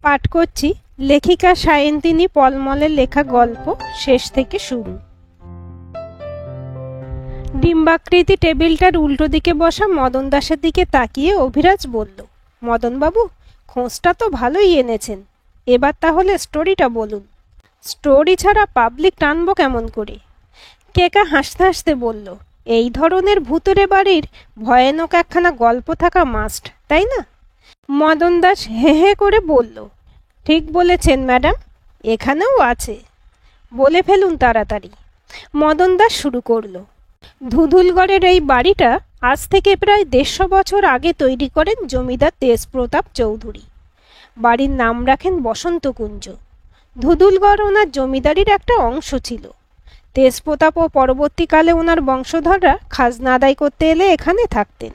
পাঠ করছি লেখিকা সায়ন্তিনী পলমলের লেখা গল্প শেষ থেকে শুরু। ডিম্বাকৃতি টেবিলটার উল্টো দিকে বসা মদন দাসের দিকে তাকিয়ে অভিরাজ বলল, মদনবাবু, খোঁজটা তো ভালোই এনেছেন। এবার তাহলে স্টোরিটা বলুন। স্টোরি ছাড়া পাবলিক টানবো কেমন করে? কেকা হাসতে হাসতে বলল, এই ধরনের ভূতুরে বাড়ির ভয়ানক একখানা গল্প থাকা মাস্ট, তাই না? মদন দাস হে হে করে বলল, ঠিক বলেছেন ম্যাডাম, এখানেও আছে। বলে ফেলুন তাড়াতাড়ি। মদন দাস শুরু করল। ধুধুলগড়ের এই বাড়িটা আজ থেকে প্রায় 150 বছর আগে তৈরি করেন জমিদার তেজপ্রতাপ চৌধুরী। বাড়ির নাম রাখেন বসন্তকুঞ্জ। ধুধুলগড় ওনার জমিদারির একটা অংশ ছিল। তেজপ্রতাপ ও পরবর্তীকালে ওনার বংশধররা খাজনা আদায় করতে এলে এখানে থাকতেন।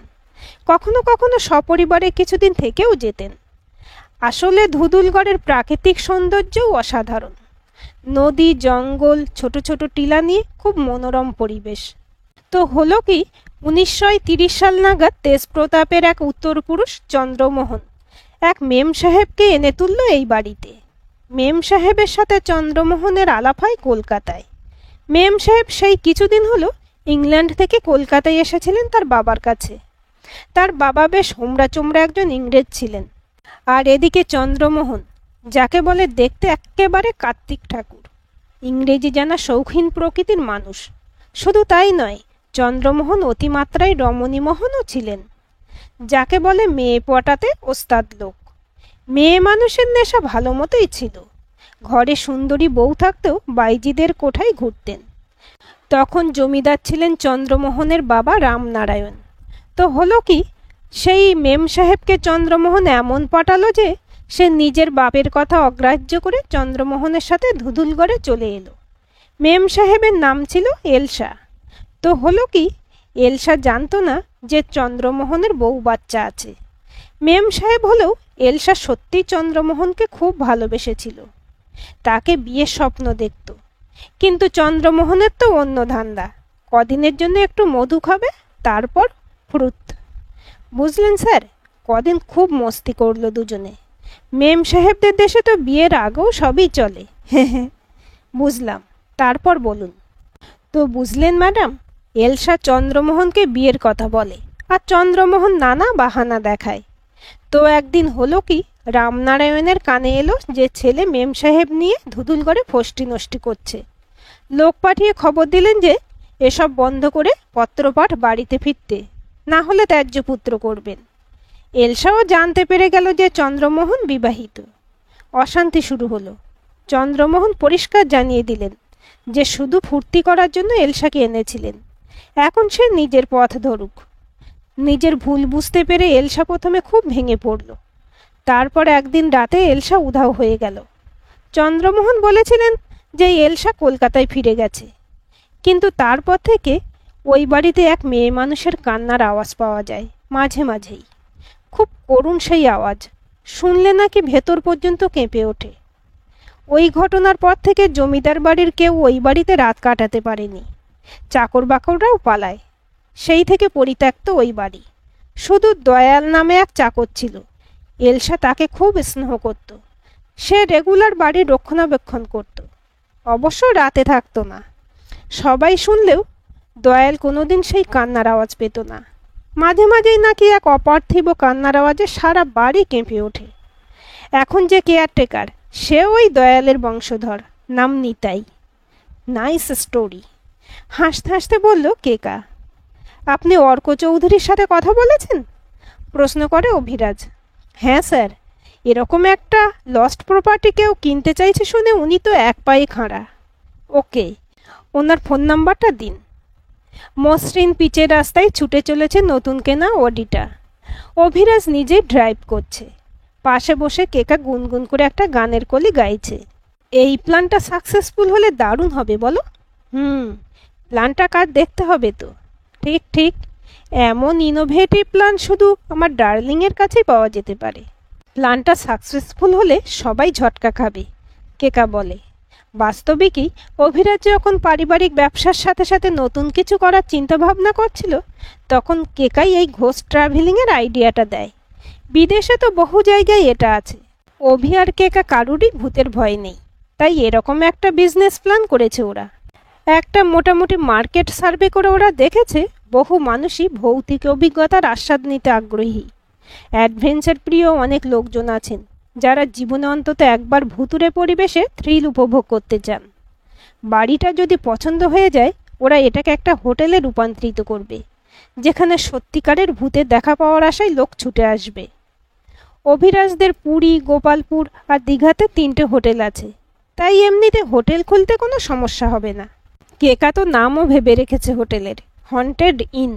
কখনো কখনো সপরিবারে কিছুদিন থেকেও যেতেন। আসলে ধুধুলগড়ের প্রাকৃতিক সৌন্দর্যও অসাধারণ। নদী, জঙ্গল, ছোট ছোট টিলা নিয়ে খুব মনোরম পরিবেশ। তো হলো কি, 1930 সাল নাগাদ তেজপ্রতাপের এক উত্তরপুরুষ চন্দ্রমোহন এক মেম সাহেবকে এনে তুলল এই বাড়িতে। মেম সাহেবের সাথে চন্দ্রমোহনের আলাপ হয় কলকাতায়। মেম সাহেব সেই কিছুদিন হলো ইংল্যান্ড থেকে কলকাতায় এসেছিলেন তার বাবার কাছে। তার বাবা বেশ হোমরা চোমরা একজন ইংরেজ ছিলেন। আর এদিকে চন্দ্রমোহন, যাকে বলে দেখতে একেবারে কার্তিক ঠাকুর, ইংরেজি জানা শৌখিন প্রকৃতির মানুষ। শুধু তাই নয়, চন্দ্রমোহন অতিমাত্রায় রমণীমোহনও ছিলেন, যাকে বলে মেয়ে পটাতে ওস্তাদ লোক। মেয়ে মানুষের নেশা ভালো মতোই ছিল। ঘরে সুন্দরী বউ থাকতেও বাইজিদের কোঠায় ঘুরতেন। তখন জমিদার ছিলেন চন্দ্রমোহনের বাবা রামনারায়ণ। তো হলো কি, সেই মেম সাহেবকে চন্দ্রমোহন এমন পটালো যে সে নিজের বাপের কথা অগ্রাহ্য করে চন্দ্রমোহনের সাথে ধুধুলগড়ে চলে এলো। মেম সাহেবের নাম ছিল এলসা। তো হলো কি, এলসা জানতো না যে চন্দ্রমোহনের বউ বাচ্চা আছে। মেম সাহেব হলেও এলসা সত্যিই চন্দ্রমোহনকে খুব ভালোবেসেছিল। তাকে বিয়ের স্বপ্ন দেখত। কিন্তু চন্দ্রমোহনের তো অন্য ধান্দা। কদিনের জন্য একটু মধু খাবে, তারপর ফ্রুত। বুঝলেন স্যার, কদিন খুব মস্তি করলো দুজনে। মেম সাহেবদের দেশে তো বিয়ের আগেও সবই চলে। হ্যাঁ হ্যাঁ, বুঝলাম। তারপর বলুন। তো বুঝলেন ম্যাডাম, এলসা চন্দ্রমোহনকে বিয়ের কথা বলে, আর চন্দ্রমোহন নানা বাহানা দেখায়। তো একদিন হলো কি, রামনারায়ণের কানে এলো যে ছেলে মেম সাহেব নিয়ে ধুধুলগড়ে ফষ্টি নষ্টি করছে। লোক পাঠিয়ে খবর দিলেন যে এসব বন্ধ করে পত্রপাঠ বাড়িতে ফিরতে, না হলে ত্যায্য পুত্র করবেন। এলসাও জানতে পেরে গেল যে চন্দ্রমোহন বিবাহিত। অশান্তি শুরু হলো। চন্দ্রমোহন পরিষ্কার জানিয়ে দিলেন যে শুধু ফুর্তি করার জন্য এলসাকে এনেছিলেন। এখন সে নিজের পথ ধরুক। নিজের ভুল বুঝতে পেরে এলসা প্রথমে খুব ভেঙে পড়ল। তারপর একদিন রাতে এলসা উধাও হয়ে গেল। চন্দ্রমোহন বলেছিলেন যে এলসা কলকাতায় ফিরে গেছে। কিন্তু তারপর থেকে ওই বাড়িতে এক মেয়ে মানুষের কান্নার আওয়াজ পাওয়া যায় মাঝে মাঝেই। খুব করুণ সেই আওয়াজ, শুনলে নাকি ভেতর পর্যন্ত কেঁপে ওঠে। ওই ঘটনার পর থেকে জমিদার বাড়ির কেউ ওই বাড়িতে রাত কাটাতে পারেনি। চাকর বাকররাও পালায়। সেই থেকে পরিত্যক্ত ওই বাড়ি। শুধু দয়াল নামে এক চাকর ছিল। এলসা তাকে খুব স্নেহ করত। সে রেগুলার বাড়ির রক্ষণাবেক্ষণ করত। অবশ্য রাতে থাকতো না। সবাই শুনলেও দয়াল কোনোদিন সেই কান্নার আওয়াজ পেত না। মাঝে মাঝেই নাকি এক অপার্থিব কান্নার আওয়াজে সারা বাড়ি কেঁপে ওঠে। এখন যে কেয়ারটেকার, সে ওই দয়ালের বংশধর, নাম নিতাই। Nice story. হাসতে হাসতে বলল কেকা। আপনি অর্ক চৌধুরীর সাথে কথা বলেছেন? প্রশ্ন করে অভিরাজ। হ্যাঁ স্যার, এরকম একটা লস্ট প্রপার্টি কেউ কিনতে চাইছে শুনে উনি তো এক পায়ে খাঁড়া। ওকে, ওনার ফোন নাম্বারটা দিন। মসৃণ পিচের রাস্তায় ছুটে চলেছে নতুন কেনা অডিটা। অভিরাজ নিজে ড্রাইভ করছে। পাশে বসে কেকা গুনগুন করে একটা গানের কলি গাইছে। এই প্ল্যানটা সাকসেসফুল হলে দারুণ হবে বলো। প্ল্যানটা কার দেখতে হবে তো। ঠিক ঠিক, এমন ইনোভেটিভ প্ল্যান শুধু আমার ডার্লিংয়ের কাছেই পাওয়া যেতে পারে। প্ল্যানটা সাকসেসফুল হলে সবাই ঝটকা খাবে, কেকা বলে। বাস্তবিকই অভিরাজ যখন পারিবারিক ব্যবসার সাথে সাথে নতুন কিছু করার চিন্তা ভাবনা করছিল, তখন কেকাই এই ঘোষ ট্রাভেলিংয়ের আইডিয়াটা দেয়। বিদেশে তো বহু জায়গায় এটা আছে। অভি আর কেকা কারুরই ভূতের ভয় নেই, তাই এরকম একটা বিজনেস প্ল্যান করেছে ওরা। একটা মোটামুটি মার্কেট সার্ভে করে ওরা দেখেছে বহু মানুষই ভৌতিক অভিজ্ঞতার আস্বাদ নিতে আগ্রহী। অ্যাডভেঞ্চার প্রিয় অনেক লোকজন আছেন যারা জীবনে অন্তত একবার ভুতুড়ে পরিবেশে থ্রিল উপভোগ করতে চান। বাড়িটা যদি পছন্দ হয়ে যায়, ওরা এটাকে একটা হোটেলে রূপান্তরিত করবে, যেখানে সত্যিকারের ভূতের দেখা পাওয়ার আশায় লোক ছুটে আসবে। অভিরাজদের পুরী, গোপালপুর আর দীঘাতে 3টে হোটেল আছে, তাই এমনিতে হোটেল খুলতে কোনো সমস্যা হবে না। কেকা তো নামও ভেবে রেখেছে হোটেলের, হন্টেড ইন।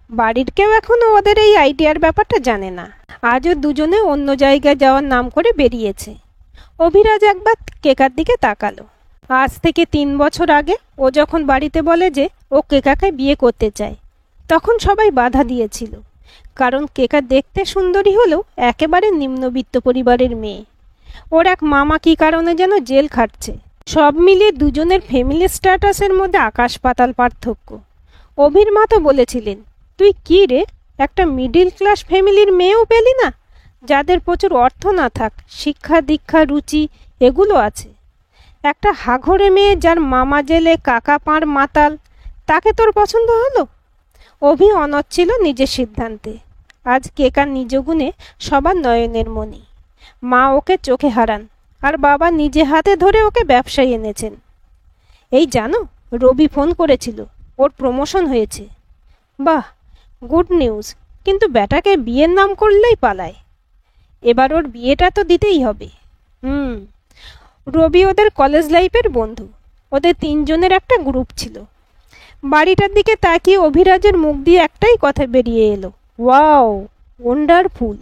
বাড়ির কেউ এখনও ওদের এই আইডিয়ার ব্যাপারটা জানে না। আজও দুজনে অন্য জায়গায় যাওয়ার নাম করে বেরিয়েছে। অভিরাজ একবার কেকার দিকে তাকালো। আজ থেকে 3 বছর আগে ও যখন বাড়িতে বলে যে ও কেকাকে বিয়ে করতে চায়, তখন সবাই বাধা দিয়েছিল, কারণ কেকা দেখতে সুন্দরী হলেও একেবারে নিম্নবিত্ত পরিবারের মেয়ে। ওর এক মামা কী কারণে যেন জেল খাটছে। সব মিলিয়ে দুজনের ফ্যামিলি স্ট্যাটাসের মধ্যে আকাশ পাতাল পার্থক্য। অভির মা তো বলেছিলেন, তুই কি রে, একটা মিডিল ক্লাস ফ্যামিলির মেয়েও পেলি না, যাদের প্রচুর অর্থ না থাক, শিক্ষা দীক্ষা রুচি এগুলো আছে। একটা হাঘরে মেয়ে যার মামা জেলে, কাকা পাঁড় মাতাল, তাকে তোর পছন্দ হলো? অভি অনড় ছিল নিজের সিদ্ধান্তে। আজ কেকার নিজ গুণে সবার নয়নের মণি। মা ওকে চোখে হারান, আর বাবা নিজে হাতে ধরে ওকে ব্যবসায় এনেছেন। এই জানো, রবি ফোন করেছিল, ওর প্রমোশন হয়েছে। বাহ, গুড নিউজ, কিন্তু ব্যাটাকে বিয়ের নাম করলেই পালায়। এবার ওর বিয়েটা তো দিতেই হবে। রবি ওদের কলেজ লাইফের বন্ধু। ওদের 3 জনের একটা গ্রুপ ছিল। বাড়িটার দিকে তাকিয়ে অভিরাজের মুখ দিয়ে একটাই কথা বেরিয়ে এলো, ওয়াও, ওয়ান্ডারফুল।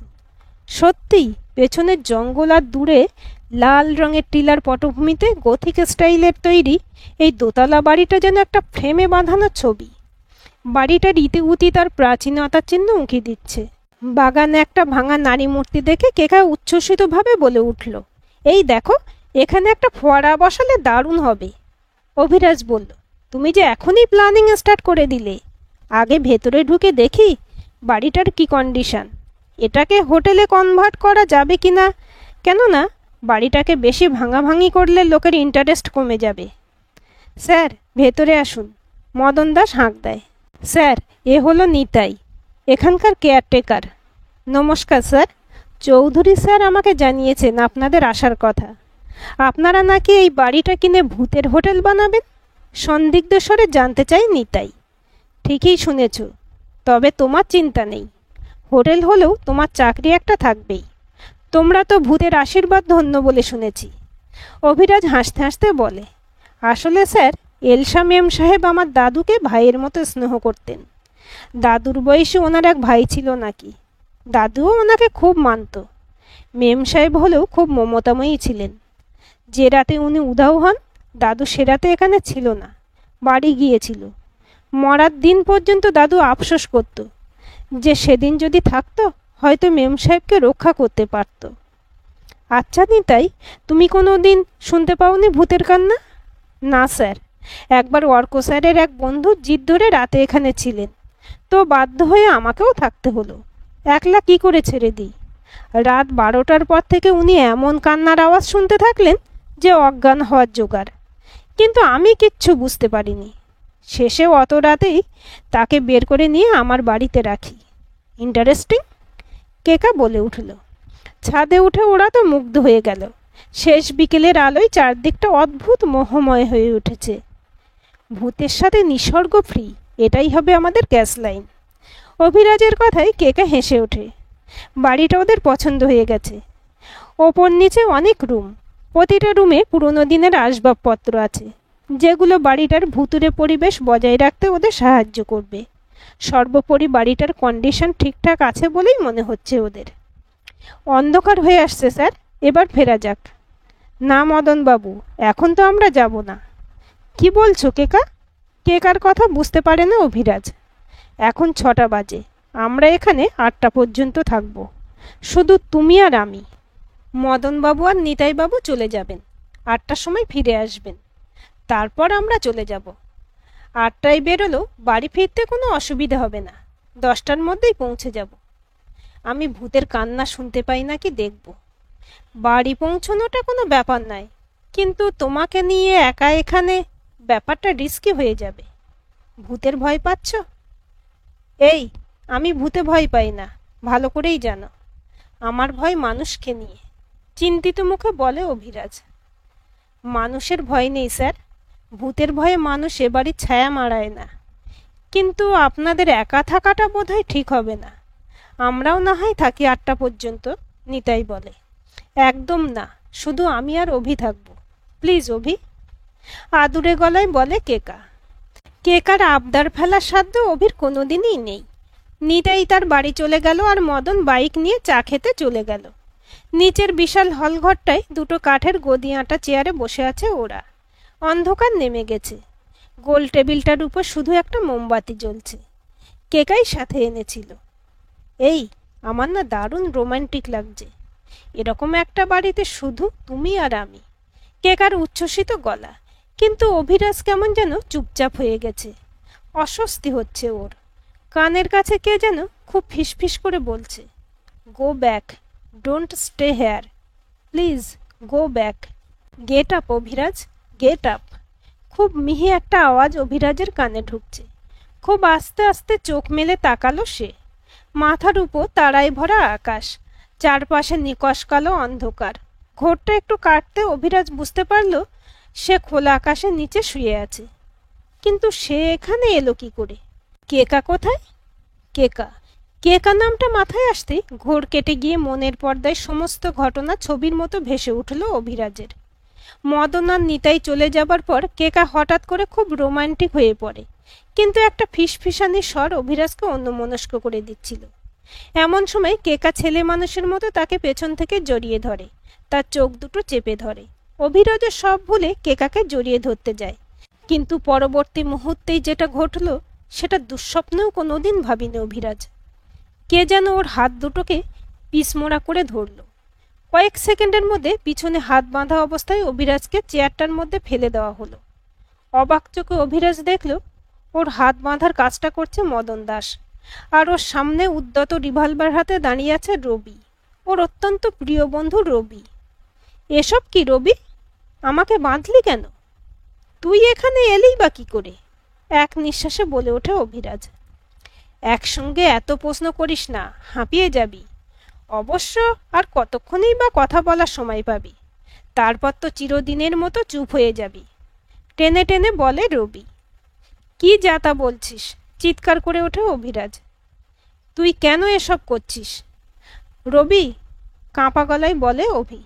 সত্যি, পেছনের জঙ্গল আর দূরে লাল রঙের টিলার পটভূমিতে গথিক স্টাইলের তৈরি এই দোতলা বাড়িটা যেন একটা ফ্রেমে বাঁধানো ছবি। বাড়িটার ইতিউতি তার প্রাচীনতার চিহ্ন উঁকি দিচ্ছে। বাগানে একটা ভাঙা নারী মূর্তি দেখে কেকা উচ্ছ্বসিতভাবে বলে উঠল, এই দেখো, এখানে একটা ফোয়ারা বসালে দারুণ হবে। অভিরাজ বলল, তুমি যে এখনই প্ল্যানিং স্টার্ট করে দিলে। আগে ভেতরে ঢুকে দেখি বাড়িটার কি কন্ডিশন, এটাকে হোটেলে কনভার্ট করা যাবে কিনা। কেননা বাড়িটাকে বেশি ভাঙাভাঙি করলে লোকের ইন্টারেস্ট কমে যাবে। স্যার, ভেতরে আসুন। মদন দাস হাঁক দেয়। স্যার, এ হলো নিতাই, এখানকার কেয়ারটেকার। নমস্কার স্যার। চৌধুরী স্যার আমাকে জানিয়েছেন আপনাদের আসার কথা। আপনারা নাকি এই বাড়িটা কিনে ভূতের হোটেল বানাবেন? সন্দিগ্ধ স্বরে জানতে চাই নিতাই। ঠিকই শুনেছ, তবে তোমার চিন্তা নেই, হোটেল হলেও তোমার চাকরি একটা থাকবেই। তোমরা তো ভূতের আশীর্বাদ ধন্য বলে শুনেছি। অভিরাজ হাসতে হাসতে বলে, আসলে স্যার, এলসা মেম সাহেব আমার দাদুকে ভাইয়ের মতো স্নেহ করতেন। দাদুর বয়সে ওনার এক ভাই ছিল নাকি, দাদুও ওনাকে খুব মানত। মেম সাহেব হলেও খুব মমতাময়ী ছিলেন। যে রাতে উনি উধাও হন, দাদু সে রাতে এখানে ছিল না, বাড়ি গিয়েছিল। মরার দিন পর্যন্ত দাদু আফসোস করত যে সেদিন যদি থাকতো, হয়তো মেম সাহেবকে রক্ষা করতে পারত। আচ্ছা নিতাই, তুমি কোনো দিন শুনতে পাওনি ভূতের কান্না? না স্যার, একবার অর্ক স্যারের এক বন্ধু জিদ ধরে রাতে এখানে ছিলেন, তো বাধ্য হয়ে আমাকেও থাকতে হলো। একলা কি করে ছেড়ে দিই? রাত 12টার পর থেকে উনি এমন কান্নার আওয়াজ শুনতে থাকলেন যে অজ্ঞান হওয়ার জোগাড়। কিন্তু আমি কিচ্ছু বুঝতে পারিনি। শেষে অত রাতেই তাকে বের করে নিয়ে আমার বাড়িতে রাখি। ইন্টারেস্টিং, কেকা বলে উঠল। ছাদে উঠে ওরা তো মুগ্ধ হয়ে গেল। শেষ বিকেলের আলোয় চারদিকটা অদ্ভুত মোহময় হয়ে উঠেছে। ভূতের সাথে নিসর্গ ফ্রি, এটাই হবে আমাদের গ্যাস লাইন। অভিরাজের কথায় কেকা হেসে ওঠে। বাড়িটা ওদের পছন্দ হয়ে গেছে। ওপর নিচে অনেক রুম, প্রতিটা রুমে পুরনো দিনের আসবাবপত্র আছে, যেগুলো বাড়িটার ভুতুড়ে পরিবেশ বজায় রাখতে ওদের সাহায্য করবে। সর্বোপরি বাড়িটার কন্ডিশন ঠিকঠাক আছে বলেই মনে হচ্ছে ওদের। অন্ধকার হয়ে আসছে স্যার, এবার ফেরা যাক। না মদনবাবু, এখন তো আমরা যাব না। কি বলছো কেকা? কেকার কথা বুঝতে পারে না অভিরাজ। এখন 6টা বাজে, আমরা এখানে 8টা পর্যন্ত থাকবো, শুধু তুমি আর আমি। মদনবাবু আর নিতাইবাবু চলে যাবেন, 8টার সময় ফিরে আসবেন, তারপর আমরা চলে যাব। 8টায় বেরোলেও বাড়ি ফিরতে কোনো অসুবিধা হবে না, 10টার মধ্যেই পৌঁছে যাব। আমি ভূতের কান্না শুনতে পাই নাকি দেখব। বাড়ি পৌঁছানোটা কোনো ব্যাপার নয়, কিন্তু তোমাকে নিয়ে একা এখানে ব্যাপারটা রিস্কি হয়ে যাবে। ভূতের ভয় পাচ্ছ? এই, আমি ভূতে ভয় পাই না, ভালো করেই জানো। আমার ভয় মানুষকে নিয়ে, চিন্তিত মুখে বলে অভিরাজ। মানুষের ভয় নেই স্যার, ভূতের ভয়ে মানুষ এ বাড়ির ছায়া মাড়ায় না। কিন্তু আপনাদের একা থাকাটা বোধহয় ঠিক হবে না। আমরাও না হয় থাকি 8টা পর্যন্ত, নিতাই বলে। একদম না, শুধু আমি আর অভি থাকবো। প্লিজ অভি, আদুরে গলায় বলে কেকা। কেকার আবদার ফেলার সাধ্য অভির কোনোদিনই নেই। নিতাই তার বাড়ি চলে গেল আর মদন বাইক নিয়ে চা খেতে চলে গেল। নিচের বিশাল হলঘরটায় দুটো কাঠের গদি আঁটা চেয়ারে বসে আছে ওরা। অন্ধকার নেমে গেছে। গোল টেবিলটার উপর শুধু একটা মোমবাতি জ্বলছে। কেকাই সাথে এনেছিল। এই, আমার না দারুণ রোমান্টিক লাগছে। এরকম একটা বাড়িতে শুধু তুমি আর আমি। কেকার উচ্ছ্বসিত গলা, কিন্তু অভিরাজ কেমন যেন চুপচাপ হয়ে গেছে। অস্বস্তি হচ্ছে ওর। কানের কাছে কে যেন খুব ফিসফিস করে বলছে, go back, don't stay here, please go back. Gate up Abhiraj, get up. খুব মিহি একটা আওয়াজ অভিরাজের কানে ঢুকছে। খুব আস্তে আস্তে চোখ মেলে তাকালো সে। মাথার উপর তারায় ভরা আকাশ, চারপাশে নিকশ কালো অন্ধকার। ঘোরটা একটু কাটতে অভিরাজ বুঝতে পারল সে খোলা আকাশের নিচে শুয়ে আছে। কিন্তু সে এখানে এলো কি করে? কেকা কোথায়? কেকা, কেকা নামটা মাথায় আসতেই ঘোর কেটে গিয়ে মনের পর্দায় সমস্ত ঘটনা ছবির মতো ভেসে উঠল অভিরাজের। মদন আর নিতাই চলে যাবার পর কেকা হঠাৎ করে খুব রোমান্টিক হয়ে পড়ে, কিন্তু একটা ফিসফিসানি স্বর অভিরাজকে অন্যমনস্ক করে দিচ্ছিল। এমন সময় কেকা ছেলে মানুষের মতো তাকে পেছন থেকে জড়িয়ে ধরে, তার চোখ দুটো চেপে ধরে। অভিরাজও সব ভুলে কেকাকে জড়িয়ে ধরতে যায়, কিন্তু পরবর্তী মুহূর্তেই যেটা ঘটল সেটা দুঃস্বপ্নেও কোনোদিন ভাবিনি অভিরাজ। কে যেন ওর হাত দুটোকে পিছমোড়া করে ধরল। কয়েক সেকেন্ডের মধ্যে পিছনে হাত বাঁধা অবস্থায় অভিরাজকে চেয়ারটার মধ্যে ফেলে দেওয়া হলো। অবাক চোখে অভিরাজ দেখল ওর হাত বাঁধার কাজটা করছে মদন দাস, আর ওর সামনে উদ্যত রিভলভার হাতে দাঁড়িয়ে আছে রবি, ওর অত্যন্ত প্রিয় বন্ধু রবি। এসব কি রবি? আমাকে বাঁধলি কেন? তুই এখানে এলি বা কি করে? এক নিঃশ্বাসে বলে ওঠে অভিরাজ। একসঙ্গে এত প্রশ্ন করিস না, হাঁপিয়ে যাবি। অবশ্য আর কতক্ষণই বা কথা বলার সময় পাবি, তারপর তো চিরদিনের মতো চুপ হয়ে যাবি, টেনে টেনে বলে রবি। কি যা তা বলছিস? চিৎকার করে ওঠে অভিরাজ। তুই কেন এসব করছিস? রবি, কাঁপা গলায় বলে অভি।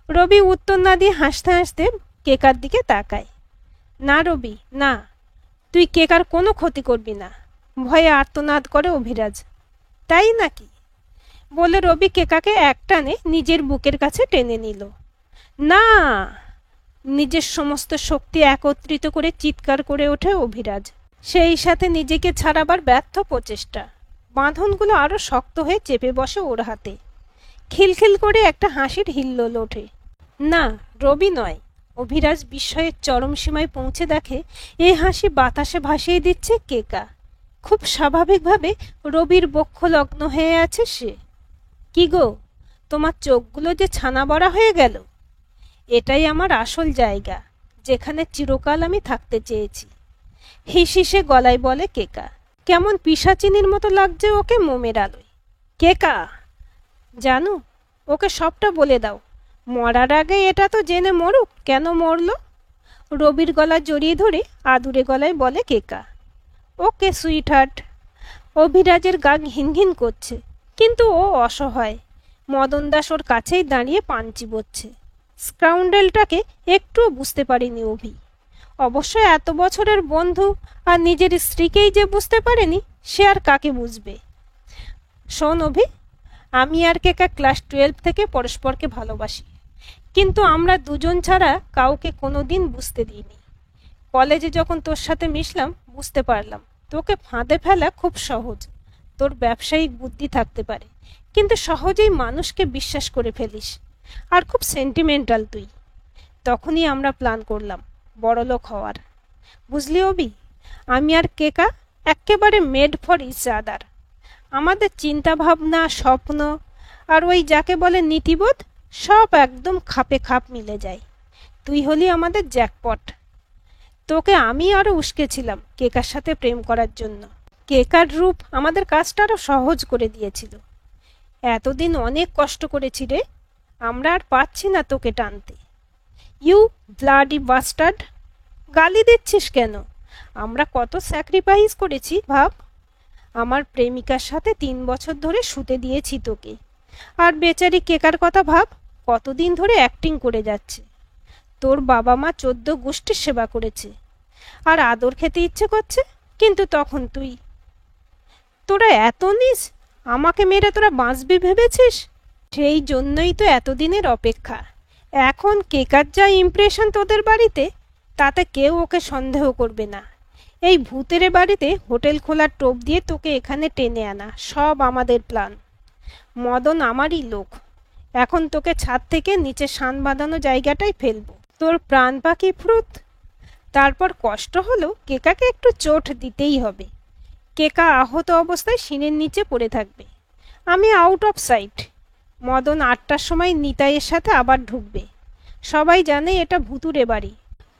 রবি উত্তর না দিয়ে হাসতে হাসতে কেকার দিকে তাকায়। না রবি, না, তুই কেকার কোনো ক্ষতি করবি না, ভয়ে আর্তনাদ করে অভিরাজ। তাই নাকি? বলে রবি কেকাকে একটানে নিজের বুকের কাছে টেনে নিল। না! নিজের সমস্ত শক্তি একত্রিত করে চিৎকার করে ওঠে অভিরাজ। সেই সাথে নিজেকে ছাড়াবার ব্যর্থ প্রচেষ্টা। বাঁধনগুলো আরো শক্ত হয়ে চেপে বসে ওর হাতে। খিলখিল করে একটা হাসির হিল্লোল ওঠে। না, রবি নয়। অভিরাজ বিস্ময়ের চরম সীমায় পৌঁছে দেখে এই হাসি বাতাসে ভাসিয়ে দিচ্ছে কেকা। খুব স্বাভাবিকভাবে রবির বক্ষ লগ্ন হয়ে আছে সে। কি গো, তোমার চোখগুলো যে ছানা বড়া হয়ে গেল। এটাই আমার আসল জায়গা, যেখানে চিরকাল আমি থাকতে চেয়েছি। হিসিসে গলায় বলে কেকা। কেমন পিশাচিনীর মতো লাগছে ওকে মোমের আলোয়। কেকা, জানো, ওকে সবটা বলে দাও। মরার আগে এটা তো জেনে মরুক কেন মরল। রবির গলা জড়িয়ে ধরে আদুরে গলায় বলে কেকা। ওকে সুইট হার্ট। অভিরাজের গা ঘিনঘিন করছে, কিন্তু ও অসহায়। মদন দাস ওর কাছেই দাঁড়িয়ে পান চিবোচ্ছে। স্কাউন্ডেলটাকে একটুও বুঝতে পারেনি অভি। অবশ্য এত বছরের বন্ধু আর নিজের স্ত্রীকেই যে বুঝতে পারেনি, সে আর কাকে বুঝবে। শোন অভি, আমি আর কেকা ক্লাস 12 থেকে পরস্পরকে ভালোবাসি, কিন্তু আমরা দুজন ছাড়া কাউকে কোনোদিন বুঝতে দিইনি। কলেজে যখন তোর সাথে মিশলাম বুঝতে পারলাম তোকে ফাঁদে ফেলা খুব সহজ। তোর ব্যবসায়িক বুদ্ধি থাকতে পারে, কিন্তু সহজেই মানুষকে বিশ্বাস করে ফেলিস, আর খুব সেন্টিমেন্টাল তুই। তখনই আমরা প্ল্যান করলাম বড়লোক হওয়ার। বুঝলি অবি, আমি আর কেকা একেবারে মেড ফর ইচ আদার। আমাদের চিন্তা ভাবনা, স্বপ্ন আর ওই যাকে বলে নীতিবোধ সব একদম খাপে খাপ মিলে যায়। তুই হলি আমাদের জ্যাকপট। তোকে আমি আরো উস্কেছিলাম কেকার সাথে প্রেম করার জন্য। কেকার রূপ আমাদের কাজটা আরো সহজ করে দিয়েছিল। এতদিন অনেক কষ্ট করেছি রে, আমরা আর পাচ্ছি না তোকে টানতে। You bloody bastard! গালি দিচ্ছিস কেন? আমরা কত স্যাক্রিফাইস করেছি ভাব। আমার প্রেমিকার সাথে 3 বছর ধরে শুতে দিয়েছি তোকে। আর বেচারি কেকার কথা ভাব, কতদিন ধরে অ্যাক্টিং করে যাচ্ছে। তোর বাবা মা 14 গোষ্ঠীর সেবা করেছে, আর আদর খেতে ইচ্ছে করছে, কিন্তু তখন তুই। তোরা এত নিস, আমাকে মেরে তোরা বাঁচবি ভেবেছিস? সেই জন্যই তো এতদিনের অপেক্ষা। এখন কেকার যা ইমপ্রেশন তোদের বাড়িতে, তাতে কেউ ওকে সন্দেহ করবে না। এই ভূতের বাড়িতে হোটেল খোলার টোপ দিয়ে তোকে এখানে টেনে আনা সব আমাদের প্ল্যান। মদন আমারই লোক। এখন তোকে ছাদ থেকে নিচে শান বাঁধানো জায়গাটাই ফেলবো। তোর প্রাণ পাখি ফ্রুত। তারপর কষ্ট হলেও কেকাকে একটু চোট দিতেই হবে। কেকা আহত অবস্থায় শিনের নিচে পড়ে থাকবে। আমি আউট অফ সাইট। মদন 8টার সময় নিতাইয়ের সাথে আবার ঢুকবে। সবাই জানে এটা ভুতুরে বাড়ি।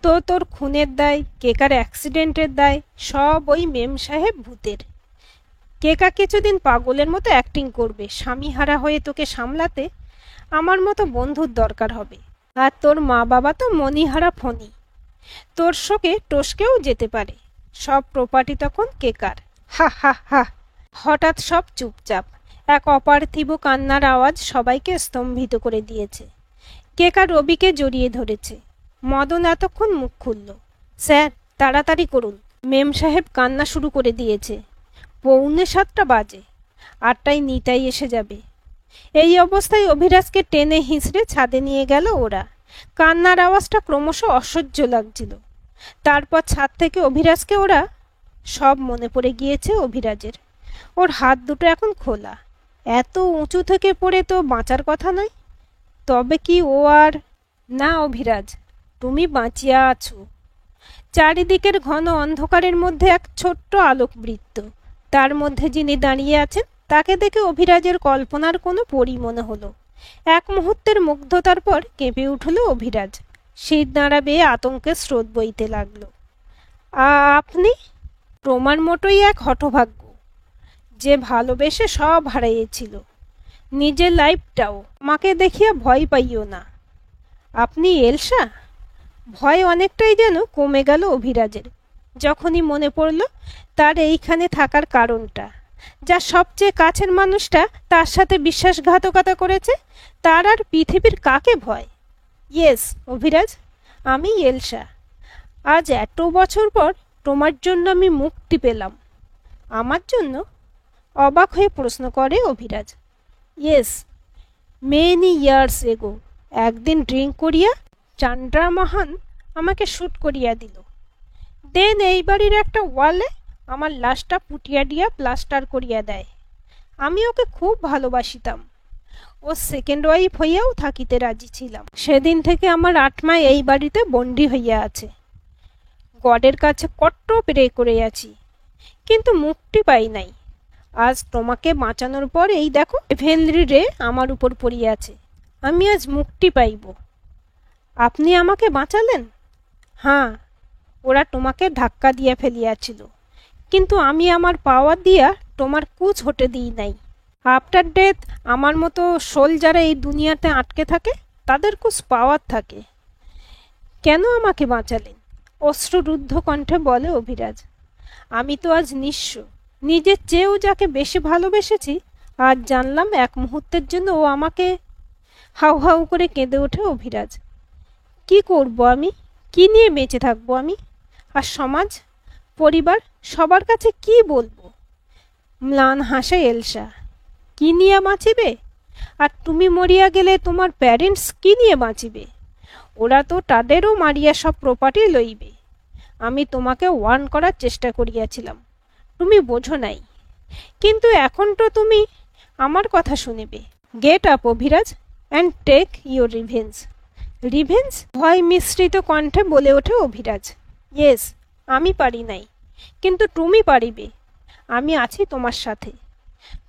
তো তোর খুনের দায়, কেকার অ্যাক্সিডেন্টের দায় সব ওই মেম সাহেব ভূতের। কেকা কিছুদিন পাগলের মতো অ্যাক্টিং করবে স্বামীহারা হয়ে তোকে সামলাতে। আমার মতো বন্ধুর দরকার হবে। আর তোর মা বাবা তো মনিহারা ফণি। তোর শোকে টসকেও যেতে পারে। সব প্রপার্টি তখন কেকার। হা হা হা। হঠাৎ সব চুপচাপ। এক অপার্থিব কান্নার আওয়াজ সবাইকে স্তম্ভিত করে দিয়েছে। কেকা রবিকে জড়িয়ে ধরেছে। মদন এতক্ষণ মুখ খুলল। স্যার, তাড়াতাড়ি করুন, মেম সাহেব কান্না শুরু করে দিয়েছে। 6:45 বাজে। 8টায় নিতাই এসে যাবে। এই অবস্থায় অভিরাজকে টেনে হিঁচড়ে ছাদে নিয়ে গেল ওরা। কান্নার আওয়াজটা ক্রমশ অসহ্য লাগছিল। তারপর ছাদ থেকে অভিরাজকে ওরা। সব মনে পড়ে গিয়েছে অভিরাজের। ওর হাত দুটো এখন খোলা। এত উঁচু থেকে পড়ে তো বাঁচার কথা নয়। তবে কি ও আর? না অভিরাজ, তুমি বাঁচিয়া আছো। চারিদিকের ঘন অন্ধকারের মধ্যে এক ছোট্ট আলোকবৃত্ত। তার মধ্যে যিনি দাঁড়িয়ে আছেন তাকে দেখে অভিরাজের কল্পনার কোনো পরি মনে হলো। এক মুহূর্তের মুগ্ধতার পর কেঁপে উঠল অভিরাজ। শীত দাঁড়া বেয়ে আতঙ্কের স্রোত বইতে লাগল। আপনি? প্রমাণ মতোই এক হতভাগ্য, যে ভালোবেসে সব হারিয়েছিল, নিজের লাইফটাও। আমাকে দেখিয়া ভয় পাইও না। আপনি এলসা? ভয় অনেকটাই যেন কমে গেল অভিরাজের যখনই মনে পড়ল তার এইখানে থাকার কারণটা। যা সবচেয়ে কাছের মানুষটা তার সাথে বিশ্বাসঘাতকতা করেছে, তার আর পৃথিবীর কাকে ভয়? ইয়েস অভিরাজ, আমি এলসা। আজ এত বছর পর তোমার জন্য আমি মুক্তি পেলাম। আমার জন্য? অবাক হয়ে প্রশ্ন করে Abhiraj. Yes, many years ago একদিন ড্রিঙ্ক করিয়া চান্দ্রা মহান আমাকে শ্যুট করিয়া দিল। দেন এই বাড়ির একটা ওয়ালে আমার লাশটা পুটিয়া দিয়া প্লাস্টার করিয়া দেয়। আমি ওকে খুব ভালোবাসিতাম। ও সেকেন্ড ওয়াইফ হইয়াও থাকিতে রাজি ছিলাম। সেদিন থেকে আমার আত্মা এই বাড়িতে বন্দী হইয়া আছে। গডের কাছে কট্ট প্রে করে আছি, কিন্তু মুক্তি পাই নাই। আজ তোমাকে বাঁচানোর পর এই দেখো ভেলরি রে আমার উপর পড়িয়াছে। আমি আজ মুক্তি পাইব। আপনি আমাকে বাঁচালেন? হ্যাঁ, ওরা তোমাকে ধাক্কা দিয়া ফেলিয়াছিল, কিন্তু আমি আমার পাওয়ার দিয়া তোমার কুছ হতে দিই নাই। আফটার ডেথ আমার মতো সোল যারা এই দুনিয়াতে আটকে থাকে তাদের কুছ পাওয়ার থাকে। কেন আমাকে বাঁচালেন? অশ্রুরুদ্ধ কণ্ঠে বলে অভিরাজ। আমি তো আজ নিঃস্ব। নিজের চেয়েও যাকে বেশি ভালোবেসেছি, আজ জানলাম এক মুহূর্তের জন্য ও আমাকে। হাউ হাউ করে কেঁদে ওঠে অভিরাজ। কি করব আমি? কি নিয়ে বেঁচে থাকবো আমি? আর সমাজ, পরিবার, সবার কাছে কি বলবো? ম্লান হাসে এলসা। কি নিয়ে বাঁচিবে? আর তুমি মরিয়া গেলে তোমার প্যারেন্টস কি নিয়ে বাঁচিবে? ওরা তো তাদেরও মারিয়া সব প্রপার্টি লইবে। আমি তোমাকে ওয়ার্ন করার চেষ্টা করিয়াছিলাম, তুমি বোঝো নাই। কিন্তু এখন তো তুমি আমার কথা শুনিবে। Get up Abhiraj and take your revenge. Revenge? ভয় মিশ্রিত কণ্ঠে বলে ওঠে অভিরাজ। ইয়েস, আমি পারি নাই, কিন্তু তুমি পারিবে। আমি আছি তোমার সাথে।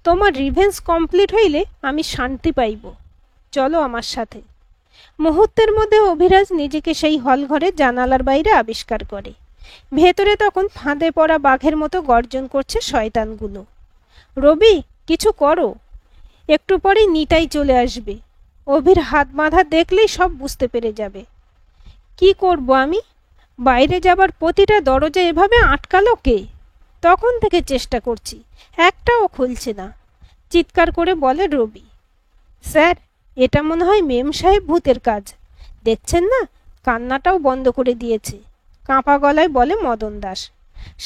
তোমার রিভেঞ্জ কমপ্লিট হইলে আমি শান্তি পাইব। চলো আমার সাথে। মুহূর্তের মধ্যে অভিরাজ নিজেকে সেই হল ঘরে জানালার বাইরে আবিষ্কার করে। ভেতরে তখন ফাঁদে পড়া বাঘের মতো গর্জন করছে শয়তানগুলো। রবি, কিছু করো, একটু পরেই নিতাই চলে আসবে। অভির হাত বাঁধা দেখলেই সব বুঝতে পেরে যাবে। কি করব আমি? বাইরে যাবার প্রতিটা দরজা এভাবে আটকালো কে? তখন থেকে চেষ্টা করছি, একটাও খুলছে না। চিৎকার করে বলে রবি। স্যার, এটা মনে হয় মেম সাহেব ভূতের কাজ। দেখছেন না, কান্নাটাও বন্ধ করে দিয়েছে, কাঁপা গলায় বলে মদন দাস।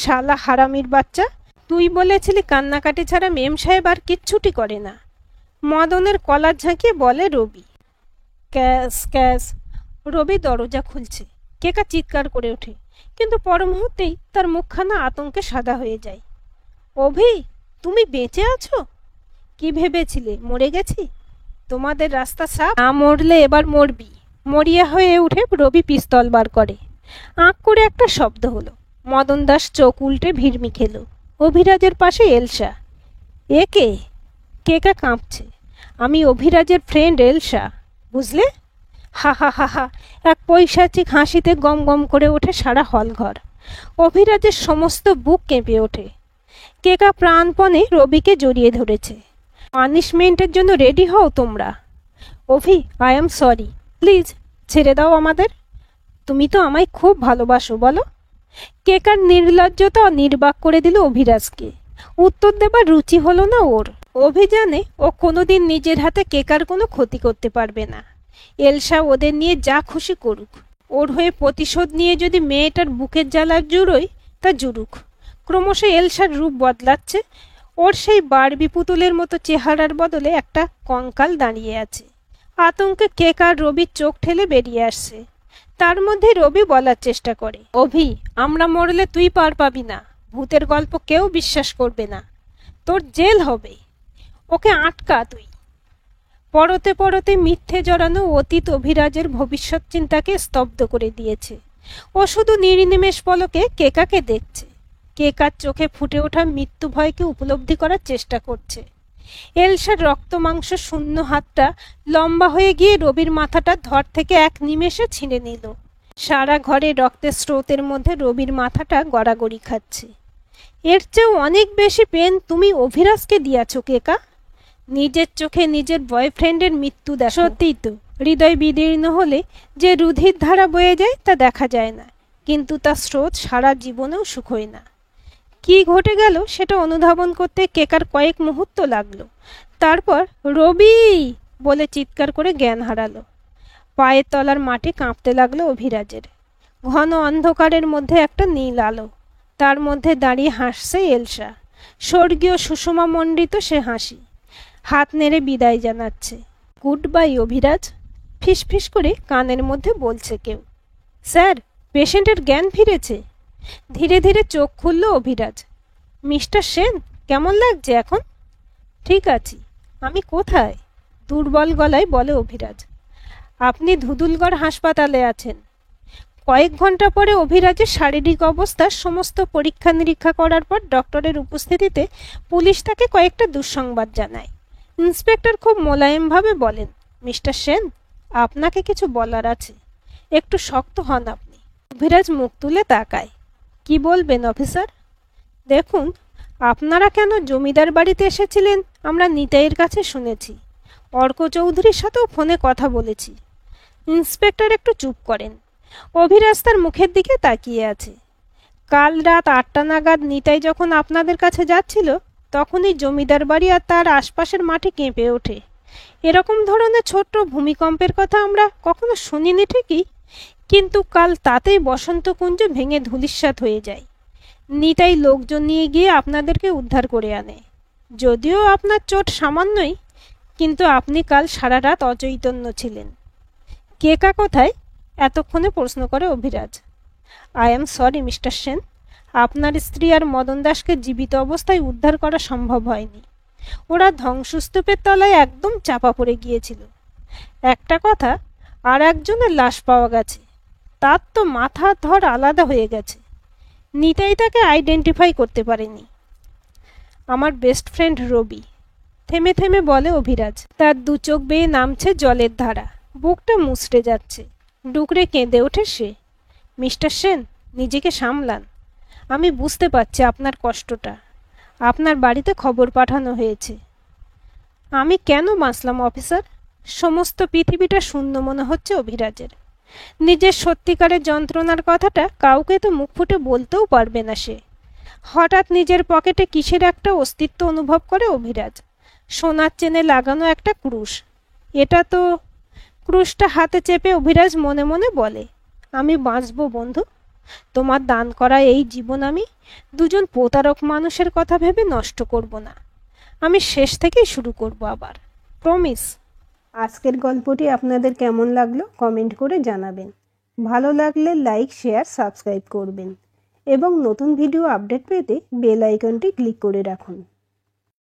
শালা হারামির বাচ্চা, তুই বলেছিলি কান্নাকাটি ছাড়া মেম সাহেব আর কিচ্ছুটি করে না। মদনের কলার ঝাঁকিয়ে বলে রবি। Cash cash. রবি দরজা খুলছে। কেকা চিৎকার করে ওঠে, কিন্তু পর মুহূর্তেই তার মুখখানা আতঙ্কে সাদা হয়ে যায়। অভি, তুমি বেঁচে আছো? কি ভেবেছিলে মরে গেছি? তোমাদের রাস্তা সাফ, না মরলে এবার মরবি। মরিয়া হয়ে উঠে রবি পিস্তল বার করে। আঁক করে একটা শব্দ হলো। মদন দাস চোখ উল্টে ভিড়মি খেল। অভিরাজের পাশে এলসা। এ কে? কেকা কাঁপছে। আমি অভিরাজের ফ্রেন্ড এলসা, বুঝলে? হা হা হা হা। এক পৈশাচিক হাসিতে গম গম করে ওঠে সারা হলঘর। অভিরাজের সমস্ত বুক কেঁপে ওঠে। কেকা প্রাণপণে রবিকে জড়িয়ে ধরেছে। পানিশমেন্টের জন্য রেডি হও তোমরা। অভি, আই এম সরি, প্লিজ ছেড়ে দাও আমাদের। তুমি তো আমায় খুব ভালোবাসো, বলো? কেকার নির্লজ্জতা নির্বাক করে দিল অভিরাজকে। উত্তর দেবার রুচি হলো না ওর। অভিযানে ও কোনোদিন নিজের হাতে কেকার কোনো ক্ষতি করতে পারবে না। এলসা ওদের নিয়ে যা খুশি করুক। ওর হয়ে প্রতিশোধ নিয়ে যদি মেয়েটার বুকের জ্বালা জুড়োয়, তা জুড়ুক। ক্রমশ এলসার রূপ বদলাচ্ছে। ওর সেই বারবি পুতুলের মতো চেহারার বদলে একটা কঙ্কাল দাঁড়িয়ে আছে। আতঙ্কে কেকার রবির চোখ ঠেলে বেরিয়ে আসছে। তার মধ্যে রবি বলার চেষ্টা করে, অভি, আমরা মরলে তুই পার পাবি না। ভূতের গল্প কেউ বিশ্বাস করবে না, তোর জেল হবে। ওকে আটকা তুই। পরতে পরতে মিথ্যে জড়ানো অতীত অভিরাজের ভবিষ্যৎ চিন্তাকে স্তব্ধ করে দিয়েছে। ও শুধু নির্নিমেষ পলকে কেকাকে দেখছে। কেকার চোখে ফুটে ওঠা মৃত্যু ভয়কে উপলব্ধি করার চেষ্টা করছে। এলসার রক্ত মাংস শূন্য হাতটা লম্বা হয়ে গিয়ে রবির মাথাটা ধর থেকে এক নিমেষে ছিঁড়ে নিল। সারা ঘরে রক্তের স্রোতের মধ্যে রবির মাথাটা গড়াগড়ি খাচ্ছে। এর চেয়েও অনেক বেশি পেন তুমি অভিরাজকে দিয়াছ কেকা। নিজের চোখে নিজের বয়ফ্রেন্ডের মৃত্যু দেখো। সত্যিই তো, হৃদয় বিদীর্ণ হলে যে রুধির ধারা বয়ে যায় তা দেখা যায় না, কিন্তু তার স্রোত সারা জীবনেও শুকোয় না। কি ঘটে গেল সেটা অনুধাবন করতে কেকার কয়েক মুহূর্ত লাগলো। তারপর রবি বলে চিৎকার করে জ্ঞান হারালো। পায়ের তলার মাটি কাঁপতে লাগলো অভিরাজের। ঘন অন্ধকারের মধ্যে একটা নীল আলো, তার মধ্যে দাঁড়িয়ে হাসছে এলসা। স্বর্গীয় সুষমা মণ্ডিত সে হাসি। হাত নেড়ে বিদায় জানাচ্ছে। গুড বাই অভিরাজ, ফিসফিস করে কানের মধ্যে বলছে কেউ। স্যার, পেশেন্টের জ্ঞান ফিরেছে। ধীরে ধীরে চোখ খুলল অভিরাজ। মিস্টার সেন, কেমন লাগছে এখন? ঠিক আছি। আমি কোথায়? দুর্বল গলায় বলে অভিরাজ। আপনি ধুদুলগড় হাসপাতালে আছেন। কয়েক ঘন্টা পরে অভিরাজের শারীরিক অবস্থার সমস্ত পরীক্ষা নিরীক্ষা করার পর ডক্টরের উপস্থিতিতে পুলিশ তাকে কয়েকটা দুঃসংবাদ জানায়। ইন্সপেক্টর খুব মোলায়েমভাবে বলেন, মিস্টার সেন, আপনাকে কিছু বলার আছে। একটু শক্ত হন আপনি। অভিরাজ মুখ তুলে তাকায়। কি বলবেন অফিসার? দেখুন, আপনারা কেন জমিদার বাড়িতে এসেছিলেন আমরা নিতাইয়ের কাছে শুনেছি। অর্ক চৌধুরীর সাথেও ফোনে কথা বলেছি। ইন্সপেক্টর একটু চুপ করেন। অভিরাজ তার মুখের দিকে তাকিয়ে আছে। কাল রাত 8টা নাগাদ নিতাই যখন আপনাদের কাছে যাচ্ছিল, তখনই জমিদার বাড়ি আর তার আশপাশের মাটি কেঁপে ওঠে। এরকম ধরনের ছোট্ট ভূমিকম্পের কথা আমরা কখনো শুনিনি ঠিকই, কিন্তু কাল তাতেই বসন্তকুঞ্জ ভেঙে ধূলিসাৎ হয়ে যায়। নিতাই লোকজন নিয়ে গিয়ে আপনাদেরকে উদ্ধার করে আনে। যদিও আপনার চোট সামান্যই, কিন্তু আপনি কাল সারা রাত অচৈতন্য ছিলেন। কেকা কোথায়? এতক্ষণে প্রশ্ন করে Abhiraj. I am sorry mister Sen, আপনার স্ত্রী আর মদন দাসকে জীবিত অবস্থায় উদ্ধার করা সম্ভব হয়নি। ওরা ধ্বংসস্তূপের তলায় একদম চাপা পড়ে গিয়েছিল। একটা কথা, আর একজনের লাশ পাওয়া গেছে। তার তো মাথা ধর আলাদা হয়ে গেছে। নিতাই তাকে আইডেন্টিফাই করতে পারেনি। আমার বেস্ট ফ্রেন্ড রবি। থেমে থেমে বলে অভিরাজ। তার দু চোখ বেয়ে নামছে জলের ধারা, বুকটা মুচড়ে যাচ্ছে। ডুকরে কেঁদে ওঠে সে। মিস্টার সেন, নিজেকে সামলান। আমি বুঝতে পারছি আপনার কষ্টটা। আপনার বাড়িতে খবর পাঠানো হয়েছে। আমি কেন বাঁচলাম অফিসার? সমস্ত পৃথিবীটা শূন্য মনে হচ্ছে অভিরাজের। নিজের সত্যিকারের যন্ত্রণার কথাটা কাউকে তো মুখ ফুটে বলতেও পারবে না সে। হঠাৎ নিজের পকেটে কিসের একটা অস্তিত্ব অনুভব করে অভিরাজ। সোনার চেনে লাগানো একটা ক্রুশ। এটা তো। ক্রুশটা হাতে চেপে অভিরাজ মনে মনে বলে, আমি বাঁচবো বন্ধু। তোমার দান করা এই জীবন আমি দুজন প্রতারক মানুষের কথা ভেবে নষ্ট করব না। আমি শেষ থেকেই শুরু করব আবার, প্রমিস। আজকের গল্পটি আপনাদের কেমন লাগলো কমেন্ট করে জানাবেন। ভালো লাগলে লাইক, শেয়ার, সাবস্ক্রাইব করবেন এবং নতুন ভিডিও আপডেট পেতে বেল আইকনটি ক্লিক করে রাখুন।